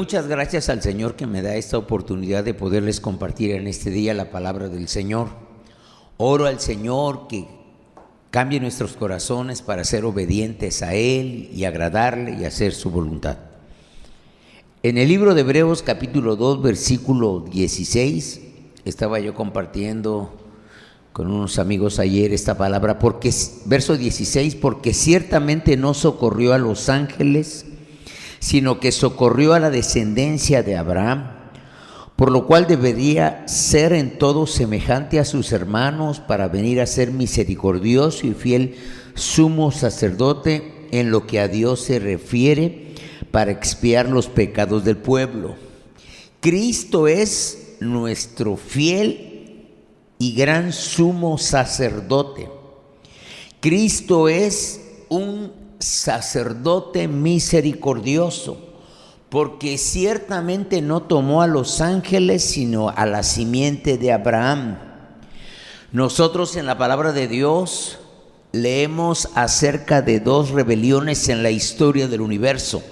Muchas gracias al Señor que me da esta oportunidad de poderles compartir en este día la palabra del Señor. Oro al Señor que cambie nuestros corazones para ser obedientes a Él y agradarle y hacer su voluntad. En el libro de Hebreos capítulo 2 versículo 16 estaba yo compartiendo con unos amigos ayer esta palabra, verso 16, porque ciertamente no socorrió a los ángeles, sino que socorrió a la descendencia de Abraham, por lo cual debería ser en todo semejante a sus hermanos para venir a ser misericordioso y fiel sumo sacerdote en lo que a Dios se refiere para expiar los pecados del pueblo. Cristo es nuestro fiel y gran sumo sacerdote. Cristo es un sacerdote misericordioso, porque ciertamente no tomó a los ángeles, sino a la simiente de Abraham. Nosotros en la palabra de Dios leemos acerca de dos rebeliones en la historia del universo: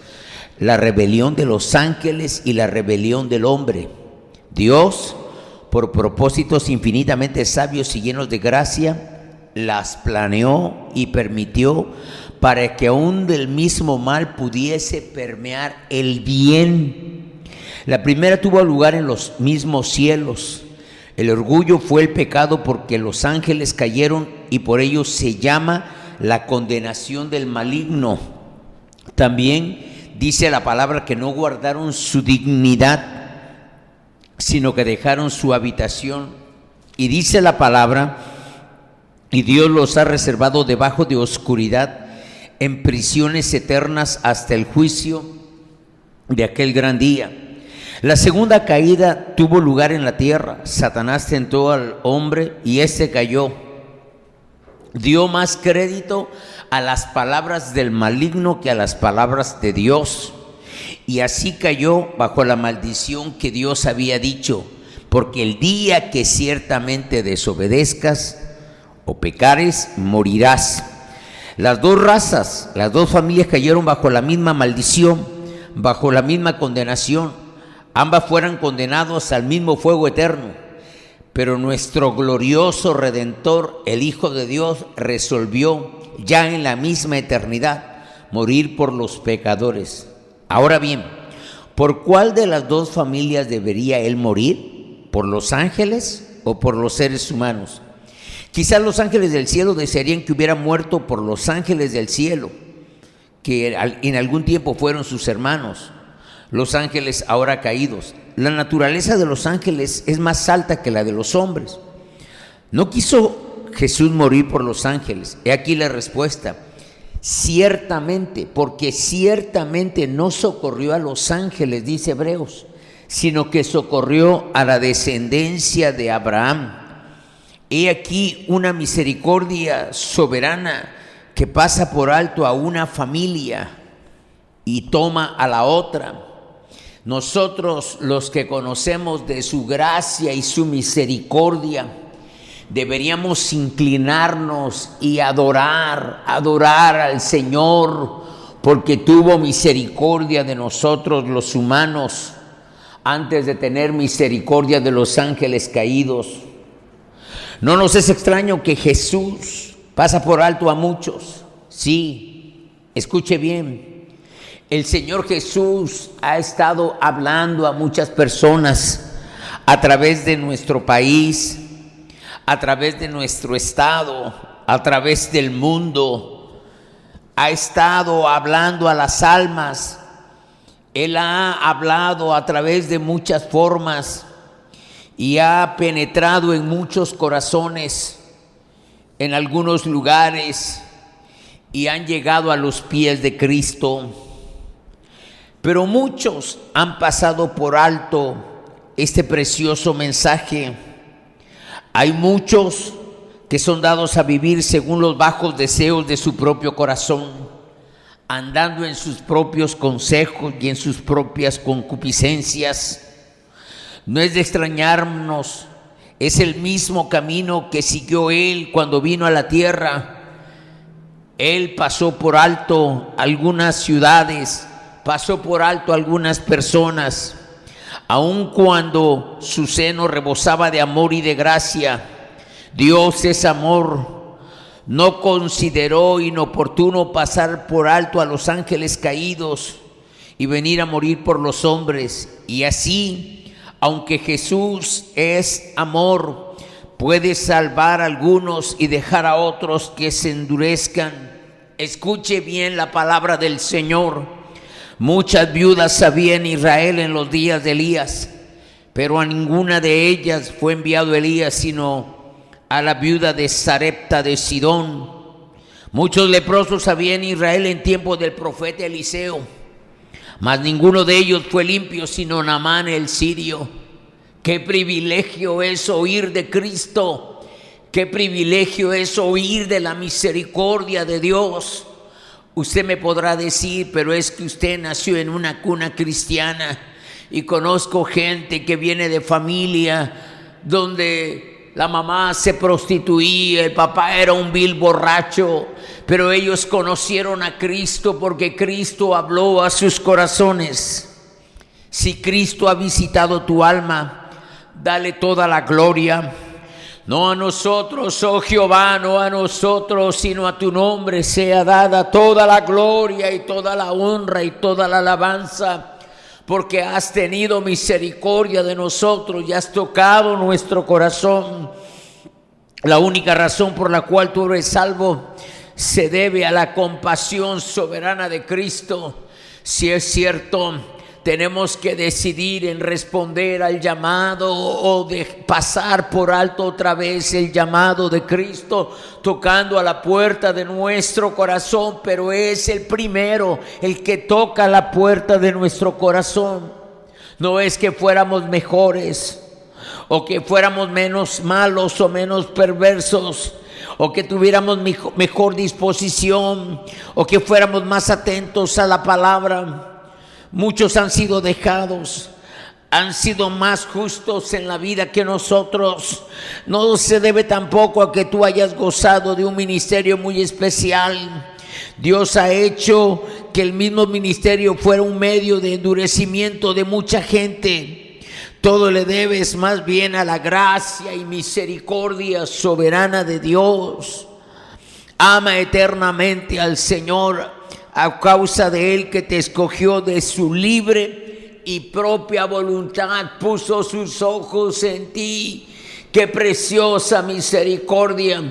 la rebelión de los ángeles y la rebelión del hombre. Dios, por propósitos infinitamente sabios y llenos de gracia, las planeó y permitió para que aún del mismo mal pudiese permear el bien. La primera tuvo lugar en los mismos cielos. El orgullo fue el pecado porque los ángeles cayeron y por ello se llama la condenación del maligno. También dice la palabra que no guardaron su dignidad, sino que dejaron su habitación. Y dice la palabra, y Dios los ha reservado debajo de oscuridad, en prisiones eternas hasta el juicio de aquel gran día. La segunda caída tuvo lugar en la tierra. Satanás tentó al hombre y éste cayó. Dio más crédito a las palabras del maligno que a las palabras de Dios, y así cayó bajo la maldición que Dios había dicho: porque el día que ciertamente desobedezcas o pecares, morirás. Las dos razas, las dos familias cayeron bajo la misma maldición, bajo la misma condenación. Ambas fueron condenados al mismo fuego eterno. Pero nuestro glorioso Redentor, el Hijo de Dios, resolvió ya en la misma eternidad morir por los pecadores. Ahora bien, ¿por cuál de las dos familias debería Él morir? ¿Por los ángeles o por los seres humanos? Quizás los ángeles del cielo desearían que hubiera muerto por los ángeles del cielo, que en algún tiempo fueron sus hermanos, los ángeles ahora caídos. La naturaleza de los ángeles es más alta que la de los hombres. No quiso Jesús morir por los ángeles. He aquí la respuesta: ciertamente, porque ciertamente no socorrió a los ángeles, dice Hebreos, sino que socorrió a la descendencia de Abraham. He aquí una misericordia soberana que pasa por alto a una familia y toma a la otra. Nosotros, los que conocemos de su gracia y su misericordia, deberíamos inclinarnos y adorar al Señor, porque tuvo misericordia de nosotros los humanos antes de tener misericordia de los ángeles caídos. No nos es extraño que Jesús pasa por alto a muchos. Sí, escuche bien. El Señor Jesús ha estado hablando a muchas personas a través de nuestro país, a través de nuestro estado, a través del mundo. Ha estado hablando a las almas. Él ha hablado a través de muchas formas y ha penetrado en muchos corazones, en algunos lugares, y han llegado a los pies de Cristo. Pero muchos han pasado por alto este precioso mensaje. Hay muchos que son dados a vivir según los bajos deseos de su propio corazón, andando en sus propios consejos y en sus propias concupiscencias. No es de extrañarnos, es el mismo camino que siguió Él cuando vino a la tierra. Él pasó por alto algunas ciudades, pasó por alto a algunas personas, aun cuando su seno rebosaba de amor y de gracia. Dios es amor. No consideró inoportuno pasar por alto a los ángeles caídos y venir a morir por los hombres. Y así, aunque Jesús es amor, puede salvar a algunos y dejar a otros que se endurezcan. Escuche bien la palabra del Señor. Muchas viudas había en Israel en los días de Elías, pero a ninguna de ellas fue enviado Elías, sino a la viuda de Sarepta de Sidón. Muchos leprosos había en Israel en tiempo del profeta Eliseo, mas ninguno de ellos fue limpio, sino Naamán el sirio. Qué privilegio es oír de Cristo. Qué privilegio es oír de la misericordia de Dios. Usted me podrá decir, pero es que usted nació en una cuna cristiana. Y conozco gente que viene de familia donde la mamá se prostituía, el papá era un vil borracho, pero ellos conocieron a Cristo porque Cristo habló a sus corazones. Si Cristo ha visitado tu alma, dale toda la gloria. No a nosotros, oh Jehová, no a nosotros, sino a tu nombre sea dada toda la gloria y toda la honra y toda la alabanza, porque has tenido misericordia de nosotros y has tocado nuestro corazón. La única razón por la cual tú eres salvo se debe a la compasión soberana de Cristo. Si es cierto, tenemos que decidir en responder al llamado o de pasar por alto otra vez el llamado de Cristo, tocando a la puerta de nuestro corazón, pero es el primero el que toca la puerta de nuestro corazón. No es que fuéramos mejores o que fuéramos menos malos o menos perversos, o que tuviéramos mejor disposición, o que fuéramos más atentos a la palabra. Muchos han sido dejados, han sido más justos en la vida que nosotros. No se debe tampoco a que tú hayas gozado de un ministerio muy especial. Dios ha hecho que el mismo ministerio fuera un medio de endurecimiento de mucha gente. Todo le debes más bien a la gracia y misericordia soberana de Dios. Ama eternamente al Señor a causa de Él, que te escogió de su libre y propia voluntad, puso sus ojos en ti. Qué preciosa misericordia.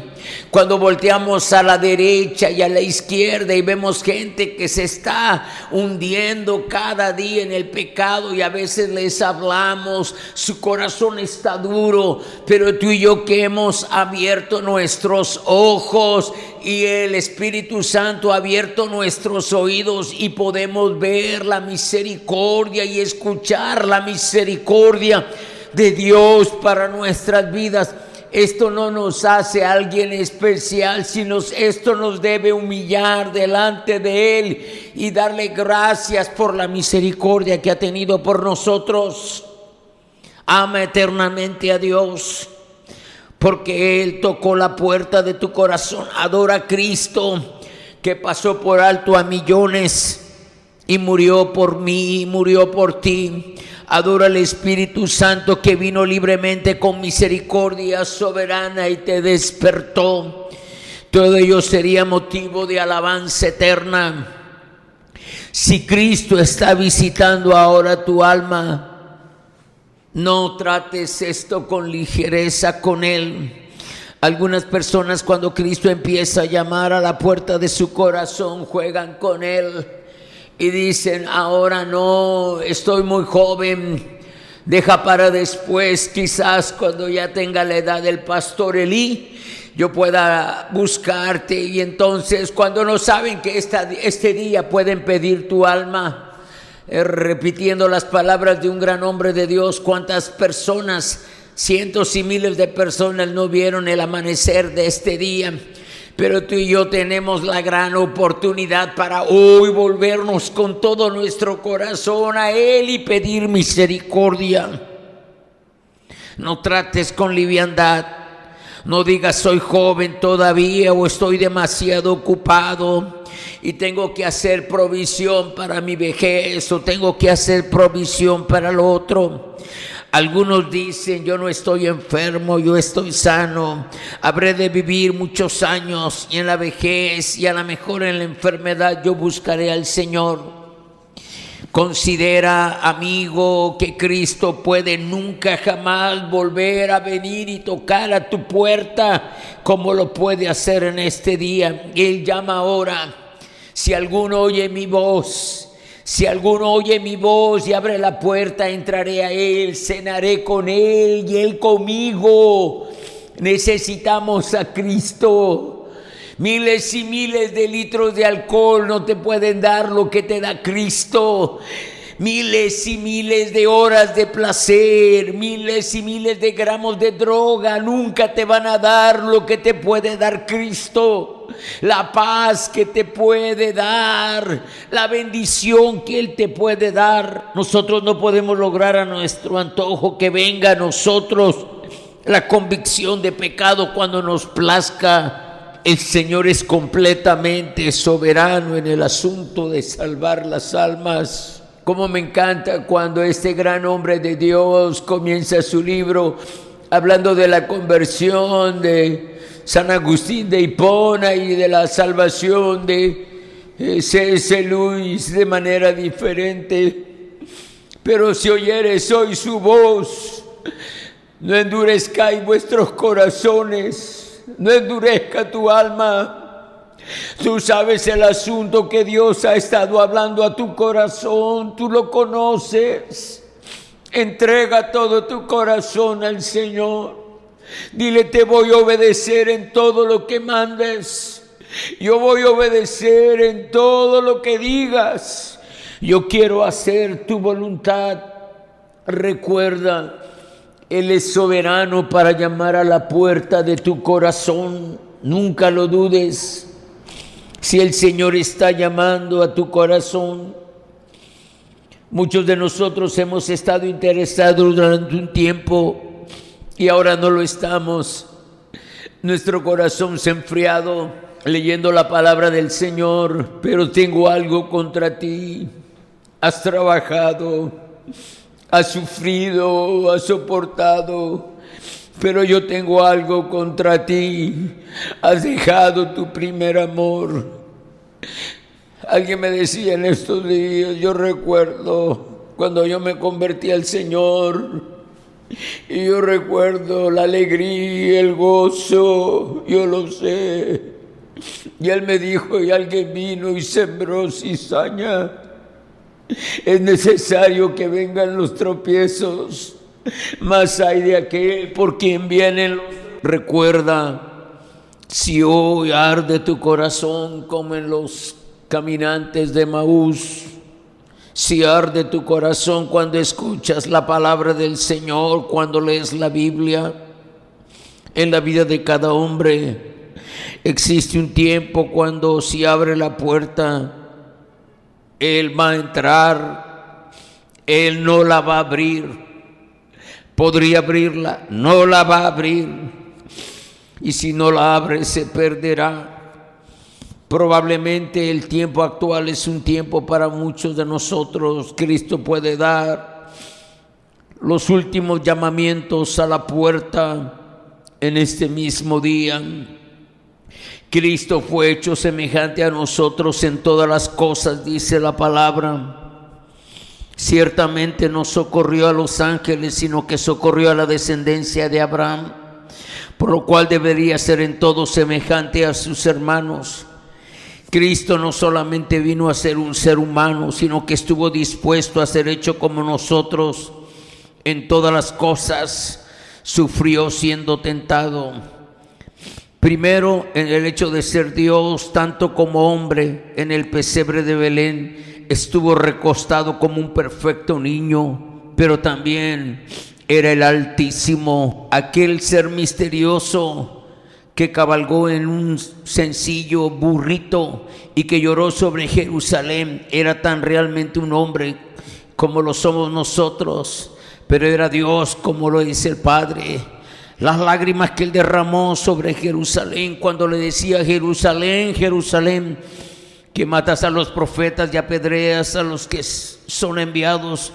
Cuando volteamos a la derecha y a la izquierda y vemos gente que se está hundiendo cada día en el pecado, y a veces les hablamos, su corazón está duro, pero tú y yo que hemos abierto nuestros ojos y el Espíritu Santo ha abierto nuestros oídos y podemos ver la misericordia y escuchar la misericordia de Dios para nuestras vidas. Esto no nos hace alguien especial, sino esto nos debe humillar delante de Él y darle gracias por la misericordia que ha tenido por nosotros. Ama eternamente a Dios, porque Él tocó la puerta de tu corazón. Adora a Cristo, que pasó por alto a millones y murió por mí, murió por ti. Adora al Espíritu Santo, que vino libremente con misericordia soberana y te despertó. Todo ello sería motivo de alabanza eterna. Si Cristo está visitando ahora tu alma, no trates esto con ligereza con Él. Algunas personas, cuando Cristo empieza a llamar a la puerta de su corazón, juegan con Él y dicen: ahora no, estoy muy joven, deja para después, quizás cuando ya tenga la edad del pastor Elí, yo pueda buscarte. Y entonces, cuando no saben que este día pueden pedir tu alma, repitiendo las palabras de un gran hombre de Dios, cuántas personas, cientos y miles de personas no vieron el amanecer de este día. Pero tú y yo tenemos la gran oportunidad para hoy volvernos con todo nuestro corazón a Él y pedir misericordia. No trates con liviandad. No digas: soy joven todavía o estoy demasiado ocupado. y tengo que hacer provisión para mi vejez o tengo que hacer provisión para lo otro. Algunos dicen, yo no estoy enfermo, yo estoy sano, habré de vivir muchos años y en la vejez y a lo mejor en la enfermedad yo buscaré al Señor. Considera, amigo, que Cristo puede nunca jamás volver a venir y tocar a tu puerta como lo puede hacer en este día. Él llama ahora. Si alguno oye mi voz, si alguno oye mi voz y abre la puerta, entraré a Él, cenaré con Él y Él conmigo. Necesitamos a Cristo. Miles y miles de litros de alcohol no te pueden dar lo que te da Cristo. Miles y miles de horas de placer, miles y miles de gramos de droga nunca te van a dar lo que te puede dar Cristo. La paz que te puede dar, la bendición que Él te puede dar. Nosotros no podemos lograr a nuestro antojo que venga a nosotros la convicción de pecado cuando nos plazca. El Señor es completamente soberano en el asunto de salvar las almas. Como me encanta cuando este gran hombre de Dios comienza su libro hablando de la conversión de San Agustín de Hipona y de la salvación de C.S. Lewis de manera diferente. Pero si oyeres hoy su voz, no endurezcáis vuestros corazones. No endurezca tu alma. Tú sabes el asunto que Dios ha estado hablando a tu corazón. Tú lo conoces. Entrega todo tu corazón al Señor. Dile, te voy a obedecer en todo lo que mandes. Yo voy a obedecer en todo lo que digas. Yo quiero hacer tu voluntad. Recuerda, Él es soberano para llamar a la puerta de tu corazón. Nunca lo dudes. Si el Señor está llamando a tu corazón, muchos de nosotros hemos estado interesados durante un tiempo y ahora no lo estamos. Nuestro corazón se ha enfriado leyendo la palabra del Señor, pero tengo algo contra ti. Has trabajado, has sufrido, has soportado, pero yo tengo algo contra ti. Has dejado tu primer amor. Alguien me decía en estos días, yo recuerdo cuando yo me convertí al Señor, y yo recuerdo la alegría, el gozo, yo lo sé. Y Él me dijo, y alguien vino y sembró cizaña. Es necesario que vengan los tropiezos, mas hay de aquel por quien vienen los tropiezos. Recuerda, si hoy arde tu corazón como en los caminantes de Emaús, si arde tu corazón cuando escuchas la palabra del Señor, cuando lees la Biblia, en la vida de cada hombre existe un tiempo cuando si abre la puerta, Él va a entrar, Él no la va a abrir. Podría abrirla, no la va a abrir. Y si no la abre, se perderá. Probablemente el tiempo actual es un tiempo para muchos de nosotros. Cristo puede dar los últimos llamamientos a la puerta en este mismo día. Cristo fue hecho semejante a nosotros en todas las cosas, dice la palabra. Ciertamente no socorrió a los ángeles, sino que socorrió a la descendencia de Abraham, por lo cual debería ser en todo semejante a sus hermanos. Cristo no solamente vino a ser un ser humano, sino que estuvo dispuesto a ser hecho como nosotros en todas las cosas. Sufrió siendo tentado. Primero, en el hecho de ser Dios, tanto como hombre, en el pesebre de Belén, estuvo recostado como un perfecto niño, pero también era el Altísimo, aquel ser misterioso que cabalgó en un sencillo burrito y que lloró sobre Jerusalén. Era tan realmente un hombre como lo somos nosotros, pero era Dios como lo dice el Padre. Las lágrimas que Él derramó sobre Jerusalén cuando le decía: Jerusalén, Jerusalén, que matas a los profetas y apedreas a los que son enviados.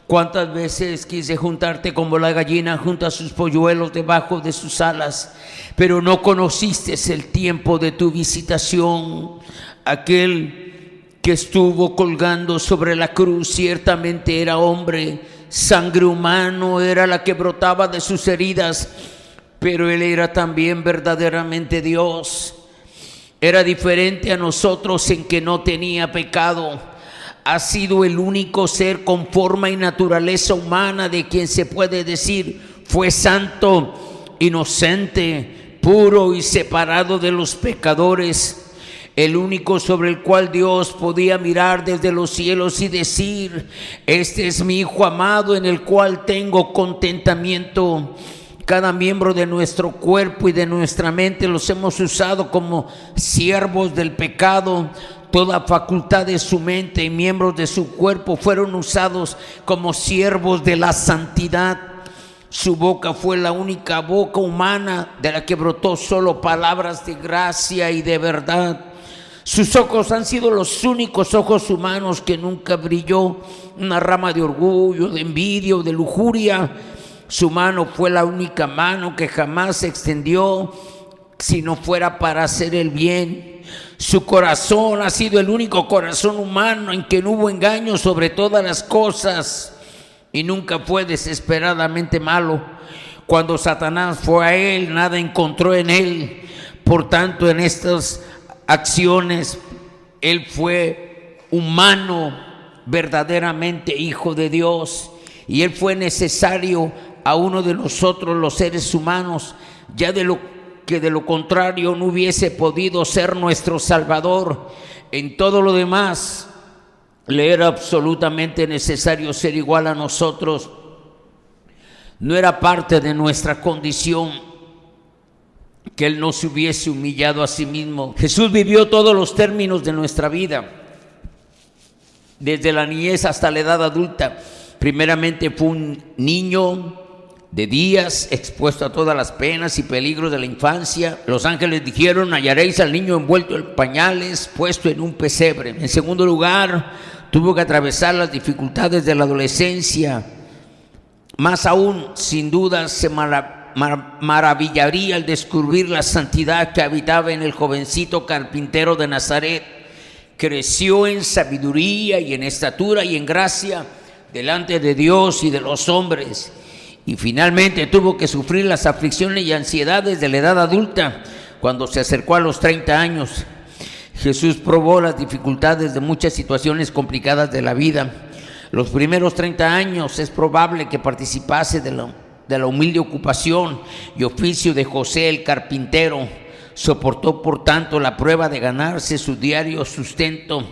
Cuántas veces quise juntarte como la gallina junta sus polluelos debajo de sus alas, pero no conociste el tiempo de tu visitación. Aquel que estuvo colgando sobre la cruz ciertamente era hombre, sangre humana era la que brotaba de sus heridas, pero él era también verdaderamente Dios. Era diferente a nosotros en que no tenía pecado. Ha sido el único ser con forma y naturaleza humana de quien se puede decir fue santo, inocente, puro y separado de los pecadores. El único sobre el cual Dios podía mirar desde los cielos y decir: este es mi Hijo amado en el cual tengo contentamiento. Cada miembro de nuestro cuerpo y de nuestra mente los hemos usado como siervos del pecado. Toda facultad de su mente y miembros de su cuerpo fueron usados como siervos de la santidad. Su boca fue la única boca humana de la que brotó solo palabras de gracia y de verdad. Sus ojos han sido los únicos ojos humanos que nunca brilló una rama de orgullo, de envidia o de lujuria. Su mano fue la única mano que jamás se extendió si no fuera para hacer el bien. Su corazón ha sido el único corazón humano en que no hubo engaño sobre todas las cosas y nunca fue desesperadamente malo. Cuando Satanás fue a él, nada encontró en él. Por tanto, en estas acciones, él fue humano, verdaderamente hijo de Dios, y él fue necesario a uno de nosotros los seres humanos, ya de lo contrario no hubiese podido ser nuestro Salvador. En todo lo demás le era absolutamente necesario ser igual a nosotros. No era parte de nuestra condición que Él no se hubiese humillado a sí mismo. Jesús vivió todos los términos de nuestra vida, desde la niñez hasta la edad adulta. Primeramente fue un niño de días, expuesto a todas las penas y peligros de la infancia. Los ángeles dijeron: hallaréis al niño envuelto en pañales, puesto en un pesebre. En segundo lugar, tuvo que atravesar las dificultades de la adolescencia. Más aún, sin duda, se maravillaría al descubrir la santidad que habitaba en el jovencito carpintero de Nazaret. Creció en sabiduría y en estatura y en gracia delante de Dios y de los hombres. Y finalmente tuvo que sufrir las aflicciones y ansiedades de la edad adulta. Cuando se acercó a los 30 años, Jesús probó las dificultades de muchas situaciones complicadas de la vida. Los primeros 30 años es probable que participase de la humilde ocupación y oficio de José el carpintero. Soportó por tanto la prueba de ganarse su diario sustento.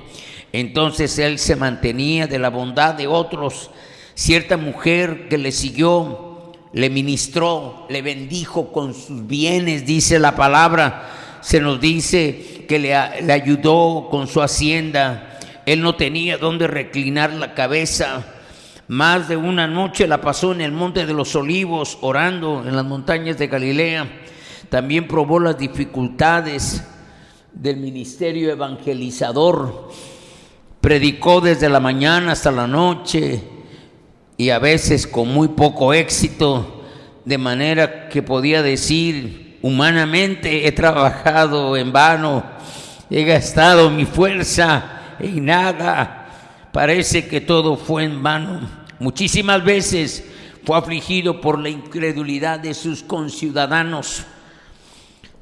Entonces él se mantenía de la bondad de otros. Cierta mujer que le siguió, le ministró, le bendijo con sus bienes, dice la palabra. Se nos dice que le ayudó con su hacienda. Él no tenía dónde reclinar la cabeza. Más de una noche la pasó en el monte de los Olivos, orando en las montañas de Galilea. También probó las dificultades del ministerio evangelizador. Predicó desde la mañana hasta la noche, y a veces con muy poco éxito, de manera que podía decir humanamente: he trabajado en vano, he gastado mi fuerza en nada, parece que todo fue en vano. Muchísimas veces fue afligido por la incredulidad de sus conciudadanos.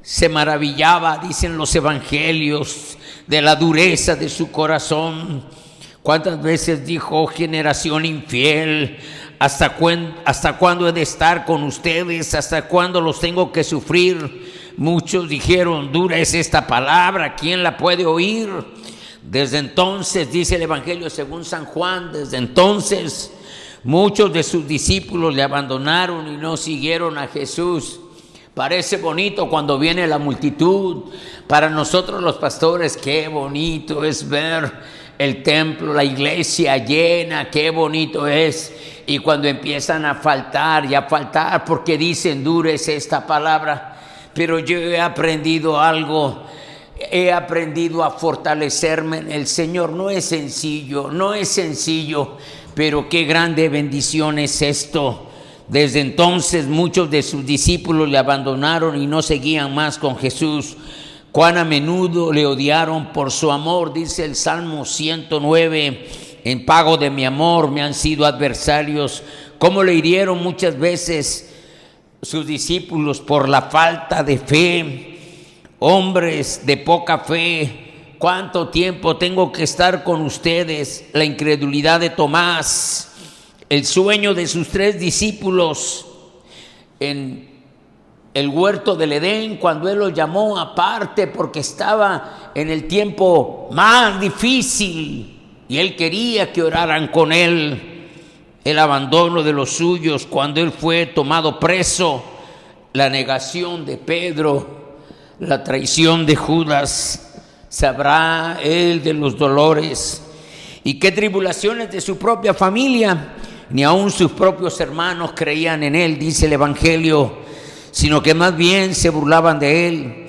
Se maravillaba, dicen los evangelios, de la dureza de su corazón. ¿Cuántas veces dijo: oh, generación infiel, ¿hasta cuándo he de estar con ustedes? ¿Hasta cuándo los tengo que sufrir? Muchos dijeron: dura es esta palabra, ¿quién la puede oír? Desde entonces, dice el Evangelio según San Juan, desde entonces muchos de sus discípulos le abandonaron y no siguieron a Jesús. Parece bonito cuando viene la multitud. Para nosotros los pastores, qué bonito es ver el templo, la iglesia llena, qué bonito es. Y cuando empiezan a faltar y a faltar, porque dicen: dura es esta palabra. Pero yo he aprendido algo. he aprendido a fortalecerme en el Señor. No es sencillo, pero qué grande bendición es esto. Desde entonces muchos de sus discípulos le abandonaron y no seguían más con Jesús. Cuán a menudo le odiaron por su amor, dice el Salmo 109, en pago de mi amor me han sido adversarios. Cómo le hirieron muchas veces sus discípulos por la falta de fe, hombres de poca fe. ¿Cuánto tiempo tengo que estar con ustedes? La incredulidad de Tomás, el sueño de sus 3 discípulos en el huerto del Edén, cuando Él los llamó aparte porque estaba en el tiempo más difícil y Él quería que oraran con Él. El abandono de los suyos cuando Él fue tomado preso, la negación de Pedro, la traición de Judas. Sabrá Él de los dolores y qué tribulaciones de su propia familia. Ni aun sus propios hermanos creían en Él, dice el Evangelio, sino que más bien se burlaban de Él.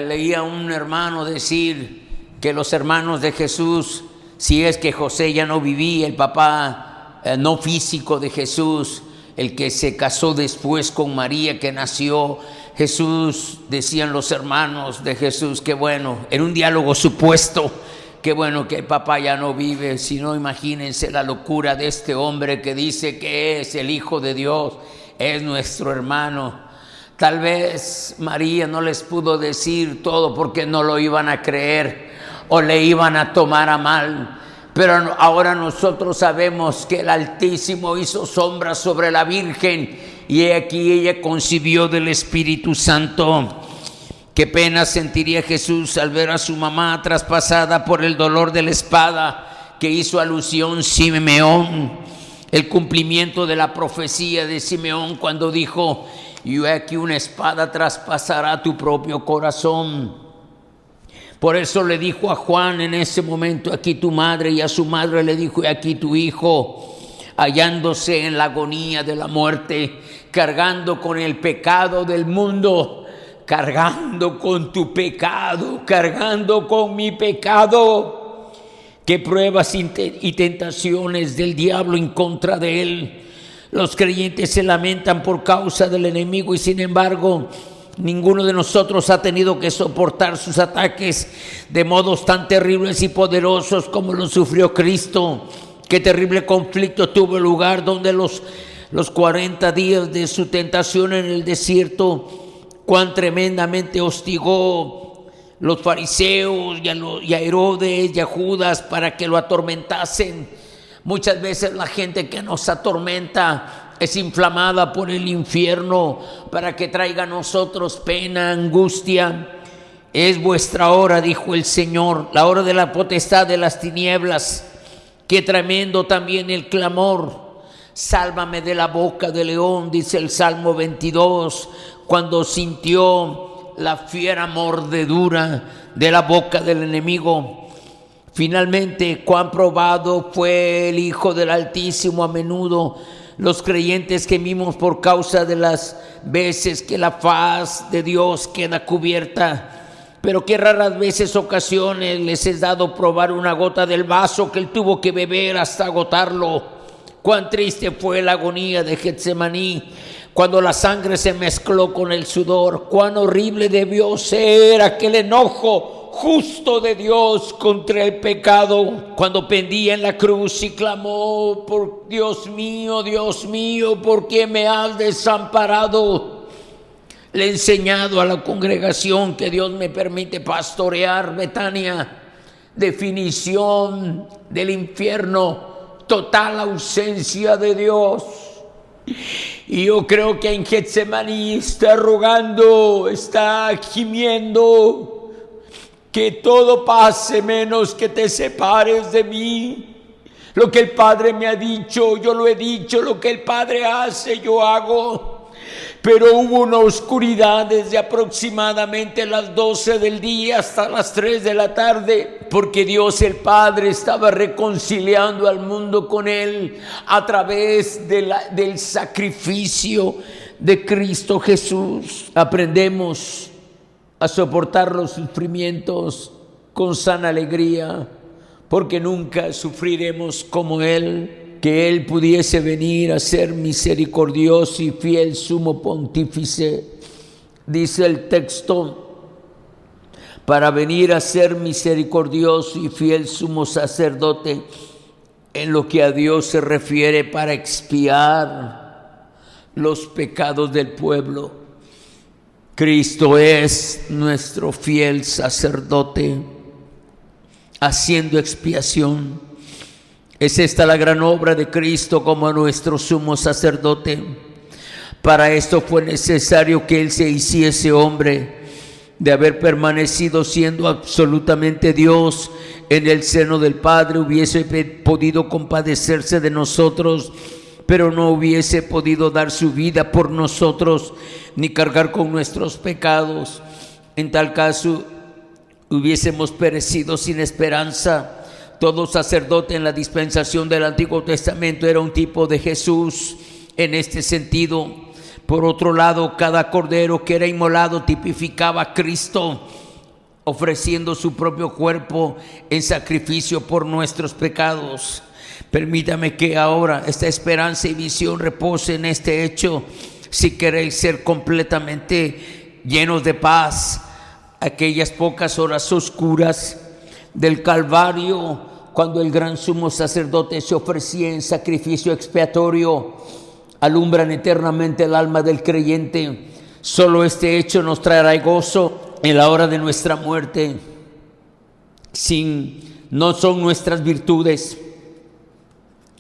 Leía un hermano decir que los hermanos de Jesús, si es que José ya no vivía, el papá no físico de Jesús, el que se casó después con María, que nació Jesús, decían los hermanos de Jesús, que bueno, en un diálogo supuesto, qué bueno que el papá ya no vive. Si no, imagínense la locura de este hombre que dice que es el Hijo de Dios, es nuestro hermano. Tal vez María no les pudo decir todo porque no lo iban a creer o le iban a tomar a mal. Pero ahora nosotros sabemos que el Altísimo hizo sombra sobre la Virgen y aquí ella concibió del Espíritu Santo. Qué pena sentiría Jesús al ver a su mamá traspasada por el dolor de la espada que hizo alusión Simeón. El cumplimiento de la profecía de Simeón cuando dijo: y aquí una espada traspasará tu propio corazón. Por eso le dijo a Juan en ese momento: aquí tu madre, y a su madre le dijo: y aquí tu hijo, hallándose en la agonía de la muerte, cargando con el pecado del mundo, cargando con tu pecado, cargando con mi pecado. Qué pruebas y tentaciones del diablo en contra de él. Los creyentes se lamentan por causa del enemigo y sin embargo ninguno de nosotros ha tenido que soportar sus ataques de modos tan terribles y poderosos como lo sufrió Cristo. Qué terrible conflicto tuvo lugar donde los 40 días de su tentación en el desierto, cuán tremendamente hostigó los fariseos y a Herodes y a Judas para que lo atormentasen. Muchas veces la gente que nos atormenta es inflamada por el infierno para que traiga a nosotros pena, angustia. Es vuestra hora, dijo el Señor, la hora de la potestad de las tinieblas. Qué tremendo también el clamor. Sálvame de la boca del león, dice el Salmo 22, cuando sintió la fiera mordedura de la boca del enemigo. Finalmente, cuán probado fue el Hijo del Altísimo. A menudo los creyentes gemimos por causa de las veces que la faz de Dios queda cubierta, pero qué raras veces, ocasiones les es dado probar una gota del vaso que Él tuvo que beber hasta agotarlo. Cuán triste fue la agonía de Getsemaní, cuando la sangre se mezcló con el sudor. Cuán horrible debió ser aquel enojo justo de Dios contra el pecado, cuando pendía en la cruz y clamó: por Dios mío, ¿por qué me has desamparado? Le he enseñado a la congregación que Dios me permite pastorear Betania. Definición del infierno: total ausencia de Dios. Y yo creo que en Getsemaní está rogando, está gimiendo: que todo pase menos que te separes de mí. Lo que el Padre me ha dicho, yo lo he dicho. Lo que el Padre hace, yo hago. Pero hubo una oscuridad desde aproximadamente las 12 del día hasta las 3 de la tarde, porque Dios el Padre estaba reconciliando al mundo con Él a través del sacrificio de Cristo Jesús. Aprendemos a soportar los sufrimientos con sana alegría, porque nunca sufriremos como Él. Que Él pudiese venir a ser misericordioso y fiel sumo pontífice, dice el texto, para venir a ser misericordioso y fiel sumo sacerdote en lo que a Dios se refiere, para expiar los pecados del pueblo. Cristo es nuestro fiel sacerdote, haciendo expiación. Es esta la gran obra de Cristo como nuestro sumo sacerdote. Para esto fue necesario que Él se hiciese hombre, de haber permanecido siendo absolutamente Dios en el seno del Padre, hubiese podido compadecerse de nosotros, pero no hubiese podido dar su vida por nosotros, ni cargar con nuestros pecados. En tal caso, hubiésemos perecido sin esperanza. Todo sacerdote en la dispensación del Antiguo Testamento era un tipo de Jesús en este sentido. Por otro lado, cada cordero que era inmolado tipificaba a Cristo, ofreciendo su propio cuerpo en sacrificio por nuestros pecados. Permítame que ahora esta esperanza y visión repose en este hecho, si queréis ser completamente llenos de paz. Aquellas pocas horas oscuras del Calvario, cuando el gran sumo sacerdote se ofrecía en sacrificio expiatorio, alumbran eternamente el alma del creyente. Solo este hecho nos traerá gozo en la hora de nuestra muerte. No son nuestras virtudes,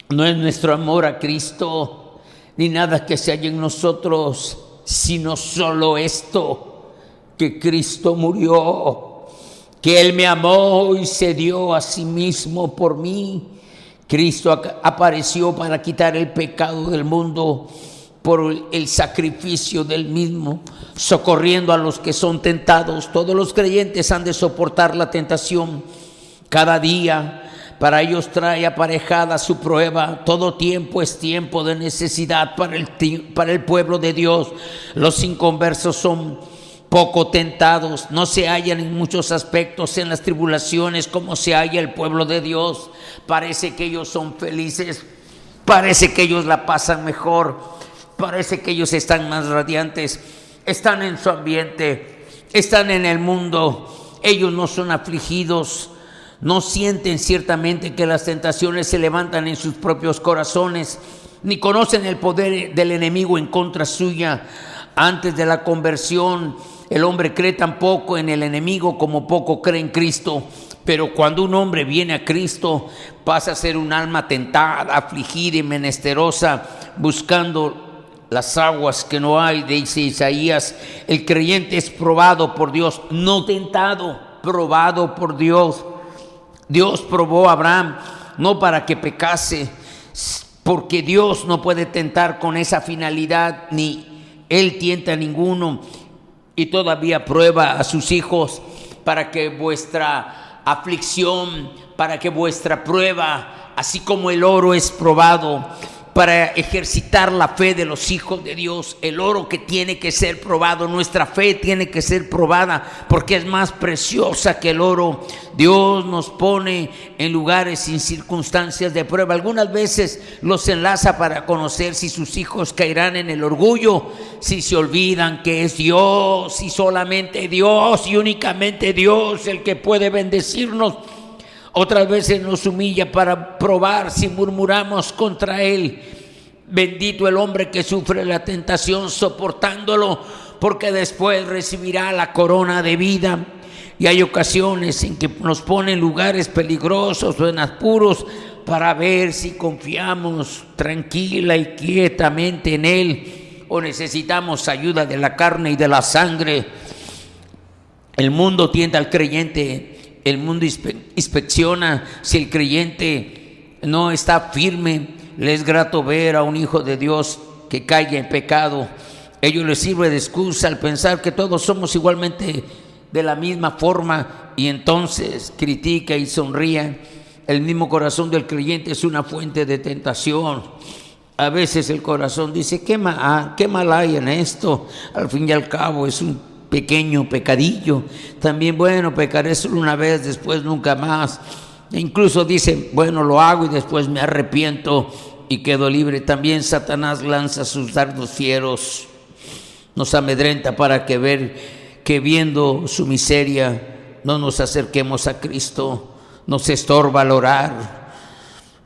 no es nuestro amor a Cristo, ni nada que se halla en nosotros, sino solo esto, que Cristo murió, que Él me amó y se dio a sí mismo por mí. Cristo apareció para quitar el pecado del mundo por el sacrificio del mismo, socorriendo a los que son tentados. Todos los creyentes han de soportar la tentación cada día. Para ellos trae aparejada su prueba. Todo tiempo es tiempo de necesidad para el pueblo de Dios. Los inconversos son poco tentados, no se hallan en muchos aspectos en las tribulaciones como se halla el pueblo de Dios. Parece que ellos son felices, parece que ellos la pasan mejor, parece que ellos están más radiantes, están en su ambiente, están en el mundo. Ellos no son afligidos, no sienten ciertamente que las tentaciones se levantan en sus propios corazones, ni conocen el poder del enemigo en contra suya. Antes de la conversión, el hombre cree tan poco en el enemigo como poco cree en Cristo. Pero cuando un hombre viene a Cristo, pasa a ser un alma tentada, afligida y menesterosa, buscando las aguas que no hay, dice Isaías. El creyente es probado por Dios, no tentado, probado por Dios. Dios probó a Abraham no para que pecase, porque Dios no puede tentar con esa finalidad, ni Él tienta a ninguno, y todavía prueba a sus hijos para que vuestra aflicción, para que vuestra prueba, así como el oro es probado, para ejercitar la fe de los hijos de Dios. El oro que tiene que ser probado, nuestra fe tiene que ser probada, porque es más preciosa que el oro. Dios nos pone en lugares y circunstancias de prueba. Algunas veces los enlaza para conocer si sus hijos caerán en el orgullo, si se olvidan que es Dios y solamente Dios y únicamente Dios el que puede bendecirnos. Otras veces nos humilla para probar si murmuramos contra Él. Bendito el hombre que sufre la tentación soportándolo, porque después recibirá la corona de vida. Y hay ocasiones en que nos pone en lugares peligrosos o en apuros para ver si confiamos tranquila y quietamente en Él o necesitamos ayuda de la carne y de la sangre. El mundo tienta al creyente. El mundo inspecciona si el creyente no está firme. Le es grato ver a un hijo de Dios que caiga en pecado. Ello les sirve de excusa al pensar que todos somos igualmente de la misma forma, y entonces critica y sonríe. El mismo corazón del creyente es una fuente de tentación. A veces el corazón dice: ¿qué mal hay en esto? Al fin y al cabo es un pequeño pecadillo. También, bueno, pecaré solo una vez, después nunca más. E incluso dice, bueno, lo hago y después me arrepiento y quedo libre. También Satanás lanza sus dardos fieros, nos amedrenta para que viendo su miseria no nos acerquemos a Cristo, nos estorba al orar,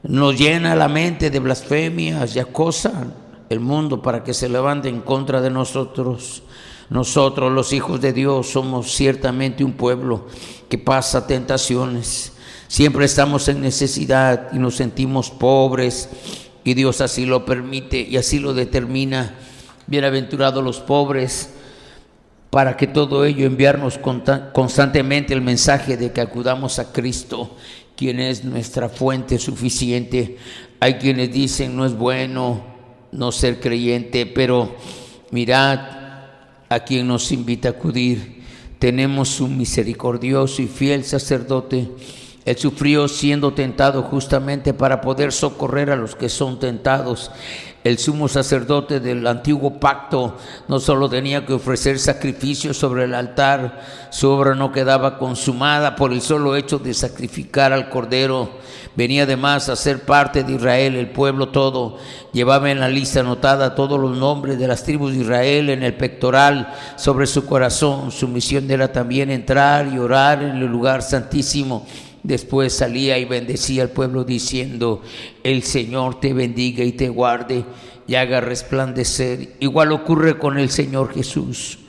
nos llena la mente de blasfemias y acosa el mundo para que se levante en contra de nosotros. Nosotros, los hijos de Dios, somos ciertamente un pueblo que pasa tentaciones. Siempre estamos en necesidad y nos sentimos pobres, y Dios así lo permite y así lo determina. Bienaventurados los pobres, para que todo ello enviarnos constantemente el mensaje de que acudamos a Cristo, quien es nuestra fuente suficiente. Hay quienes dicen no es bueno no ser creyente, pero mirad a quien nos invita a acudir. Tenemos un misericordioso y fiel sacerdote. Él sufrió siendo tentado justamente para poder socorrer a los que son tentados. El sumo sacerdote del antiguo pacto no solo tenía que ofrecer sacrificios sobre el altar, su obra no quedaba consumada por el solo hecho de sacrificar al cordero. Venía además a ser parte de Israel, el pueblo todo. Llevaba en la lista anotada todos los nombres de las tribus de Israel en el pectoral sobre su corazón. Su misión era también entrar y orar en el lugar santísimo. Después salía y bendecía al pueblo diciendo: el Señor te bendiga y te guarde y haga resplandecer. Igual ocurre con el Señor Jesús.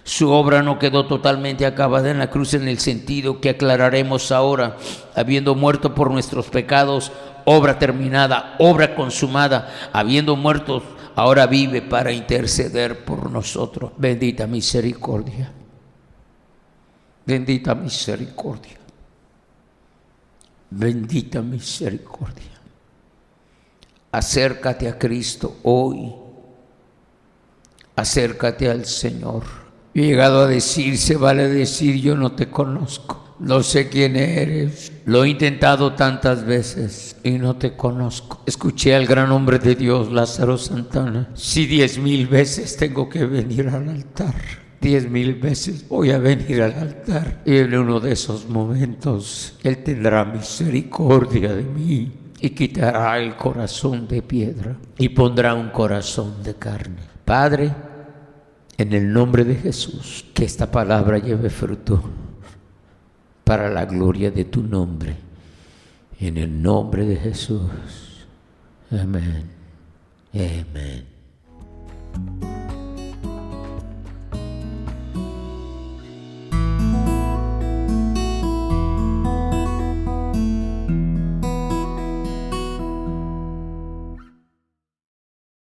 Su obra no quedó totalmente acabada en la cruz, en el sentido que aclararemos ahora. Habiendo muerto por nuestros pecados, obra terminada, obra consumada. Habiendo muerto, ahora vive para interceder por nosotros. Bendita misericordia, bendita misericordia, bendita misericordia. Acércate a Cristo hoy, acércate al Señor. He llegado a decir, se vale decir, yo no te conozco, no sé quién eres, lo he intentado tantas veces y no te conozco. Escuché al gran hombre de Dios, Lázaro Santana: si 10,000 veces tengo que venir al altar, 10,000 veces voy a venir al altar, y en uno de esos momentos Él tendrá misericordia de mí y quitará el corazón de piedra y pondrá un corazón de carne. Padre, en el nombre de Jesús, que esta palabra lleve fruto para la gloria de tu nombre. En el nombre de Jesús. Amén. Amén.